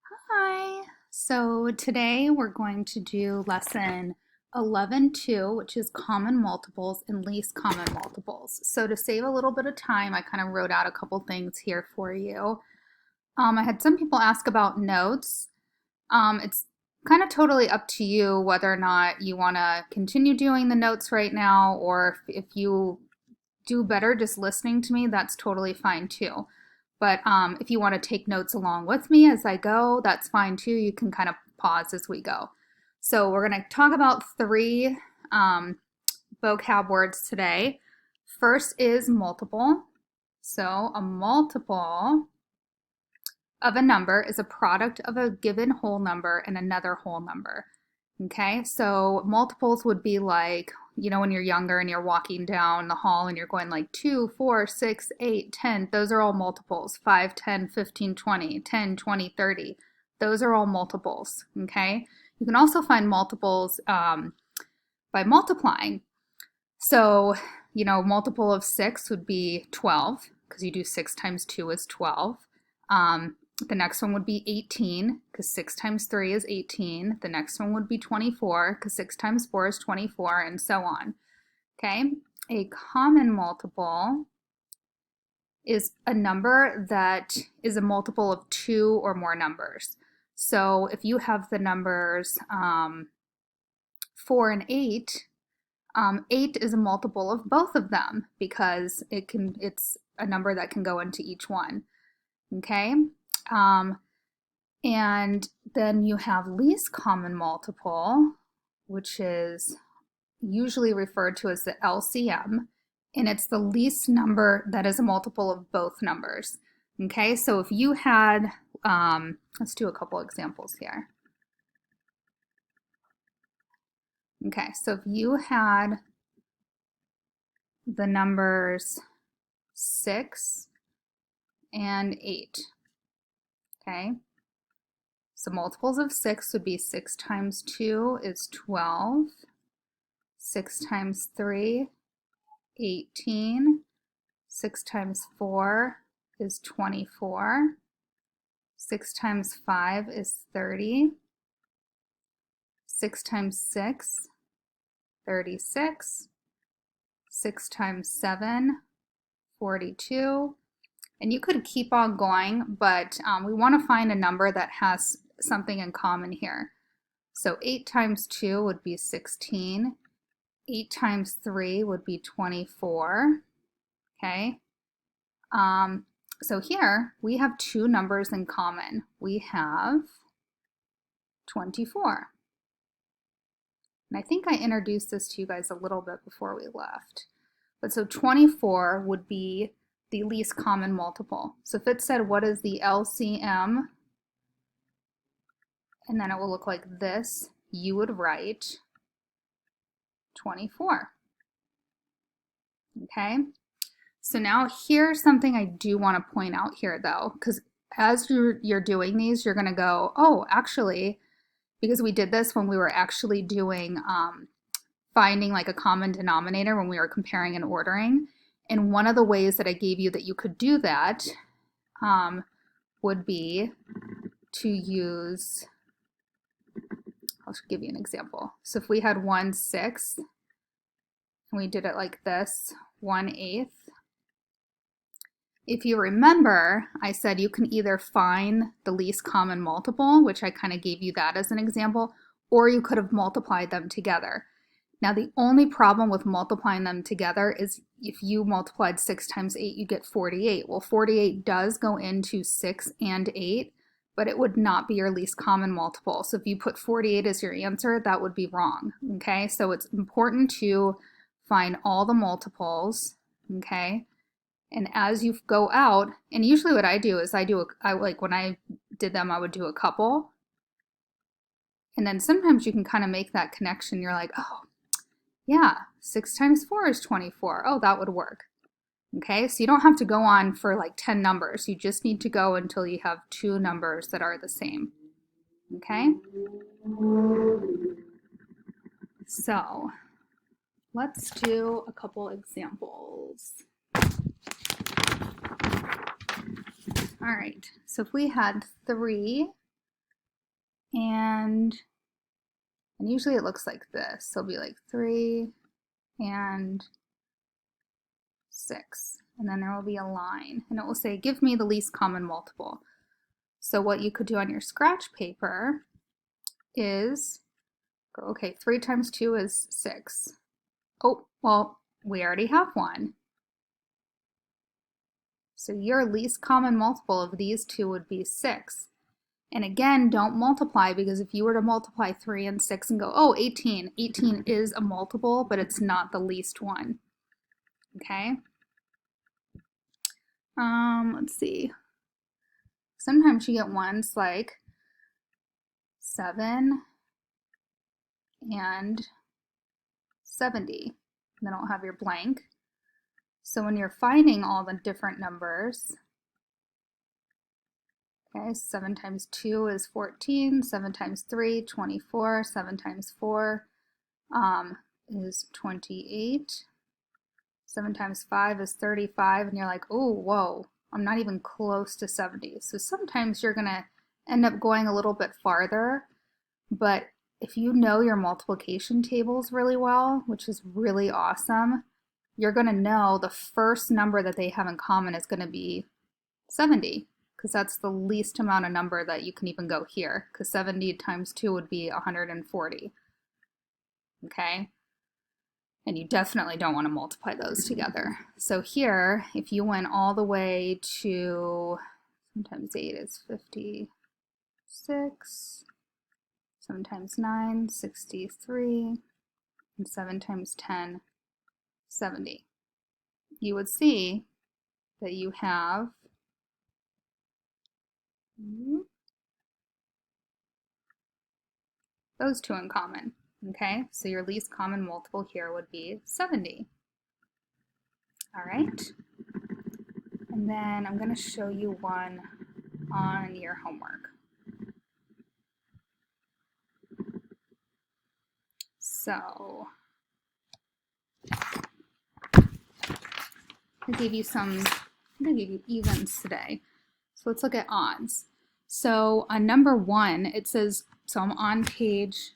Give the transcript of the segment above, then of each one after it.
Hi. So today we're going to do lesson 11.2, which is common multiples and least common multiples. So to save a little bit of time, I kind of wrote out a couple things here for you. I had some people ask about notes. It's kind of totally up to you whether or not you want to continue doing the notes right now, or if you do better just listening to me, that's totally fine too. But if you want to take notes along with me as I go, that's fine too. You can kind of pause as we go. So we're going to talk about three vocab words today. First is multiple. So a multiple of a number is a product of a given whole number and another whole number. Okay, so multiples would be like, when you're younger and you're walking down the hall and you're going like 2, 4, 6, 8, 10. Those are all multiples. 5, 10, 15, 20, 10, 20, 30. Those are all multiples. Okay, you can also find multiples by multiplying. So, multiple of 6 would be 12 because you do 6 times 2 is 12. The next one would be 18 because 6 times 3 is 18. The next one would be 24 because 6 times 4 is 24, and so on. Okay, a common multiple is a number that is a multiple of 2 or more numbers. So if you have the numbers 4 and 8, 8 is a multiple of both of them because it's a number that can go into each one. Okay. And then you have least common multiple, which is usually referred to as the LCM, and it's the least number that is a multiple of both numbers. Okay, so if you had, let's do a couple examples here. Okay, so if you had the numbers 6 and 8, okay, so multiples of 6 would be 6 times 2 is 12, 6 times 3, 18, 6 times 4 is 24, 6 times 5 is 30, 6 times 6, 36, 6 times 7, 42, and you could keep on going, but we want to find a number that has something in common here. So 8 times 2 would be 16. 8 times 3 would be 24. Okay. So here we have two numbers in common. We have 24. And I think I introduced this to you guys a little bit before we left. But so 24 would be the least common multiple. So if it said, what is the LCM? And then it will look like this. You would write 24. Okay. So now here's something I do want to point out here though, because as you're doing these, you're going to go, oh, actually, because we did this when we were actually doing finding like a common denominator when we were comparing and ordering. And one of the ways that I gave you that you could do that would be to use, I'll give you an example. So if we had 1/6 and we did it like this, 1/8. If you remember, I said you can either find the least common multiple, which I kind of gave you that as an example, or you could have multiplied them together. Now, the only problem with multiplying them together is if you multiplied 6 times 8, you get 48. Well, 48 does go into 6 and 8, but it would not be your least common multiple. So if you put 48 as your answer, that would be wrong, okay? So it's important to find all the multiples, okay? And as you go out, and usually what I do is when I did them, I would do a couple. And then sometimes you can kind of make that connection. You're like, oh, yeah, 6 times 4 is 24. Oh, that would work. Okay, so you don't have to go on for like 10 numbers. You just need to go until you have two numbers that are the same. Okay? So let's do a couple examples. All right, so if we had 3 and usually it looks like this. So it'll be like 3 and 6. And then there will be a line, and it will say, give me the least common multiple. So what you could do on your scratch paper is go, okay, 3 times 2 is 6. Oh, well, we already have one. So your least common multiple of these two would be 6. And again, don't multiply, because if you were to multiply 3 and 6 and go, oh, 18. 18 is a multiple, but it's not the least one. Okay? Let's see. Sometimes you get ones like 7 and 70. And then I'll have your blank. So when you're finding all the different numbers, okay, 7 times 2 is 14, 7 times 3, 24, 7 times 4 is 28, 7 times 5 is 35, and you're like, oh, whoa, I'm not even close to 70. So sometimes you're going to end up going a little bit farther, but if you know your multiplication tables really well, which is really awesome, you're going to know the first number that they have in common is going to be 70, because that's the least amount of number that you can even go here, because 70 times 2 would be 140. Okay? And you definitely don't want to multiply those together. So here, if you went all the way to, sometimes 8 is 56, 7 times 9, 63, and 7 times 10, 70. You would see that you have those two in common. Okay, so your least common multiple here would be 70. All right, and then I'm going to show you one on your homework. So I gave you some, I'm going to give you evens today. So let's look at odds. So on number 1, it says, so I'm on page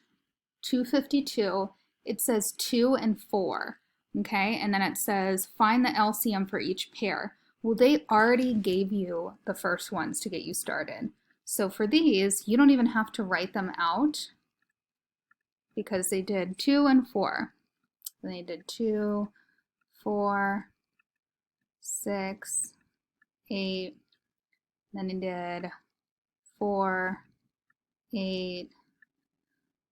252, it says 2 and 4, okay? And then it says, find the LCM for each pair. Well, they already gave you the first ones to get you started. So for these, you don't even have to write them out, because they did 2 and 4. Then they did 2, 4, 6, 8, then they did 4, 8.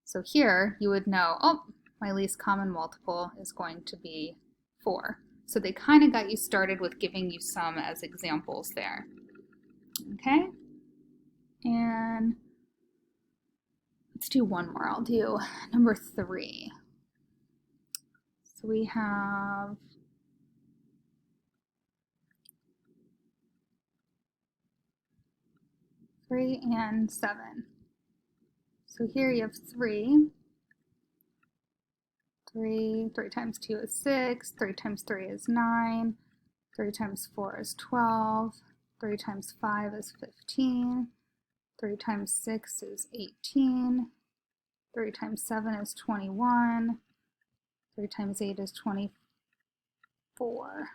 So here you would know, oh, my least common multiple is going to be 4. So they kind of got you started with giving you some as examples there. Okay? And let's do one more. I'll do number 3. So we have 3 and 7. So here you have 3. 3 times 2 is 6, 3 times 3 is 9, 3 times 4 is 12, 3 times 5 is 15, 3 times 6 is 18, 3 times 7 is 21, 3 times 8 is 24.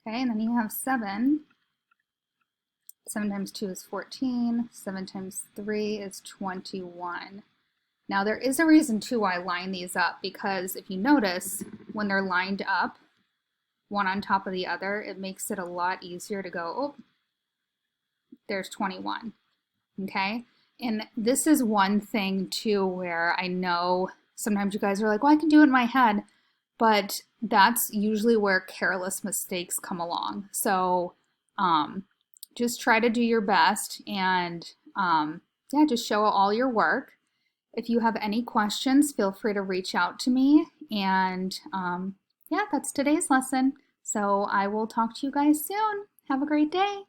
Okay, and then you have 7. 7 times 2 is 14, 7 times 3 is 21. Now there is a reason too why I line these up, because if you notice, when they're lined up, one on top of the other, it makes it a lot easier to go, oh, there's 21, okay? And this is one thing too where I know sometimes you guys are like, well, I can do it in my head, but that's usually where careless mistakes come along. So just try to do your best, and yeah, just show all your work. If you have any questions, feel free to reach out to me. And yeah, that's today's lesson. So I will talk to you guys soon. Have a great day.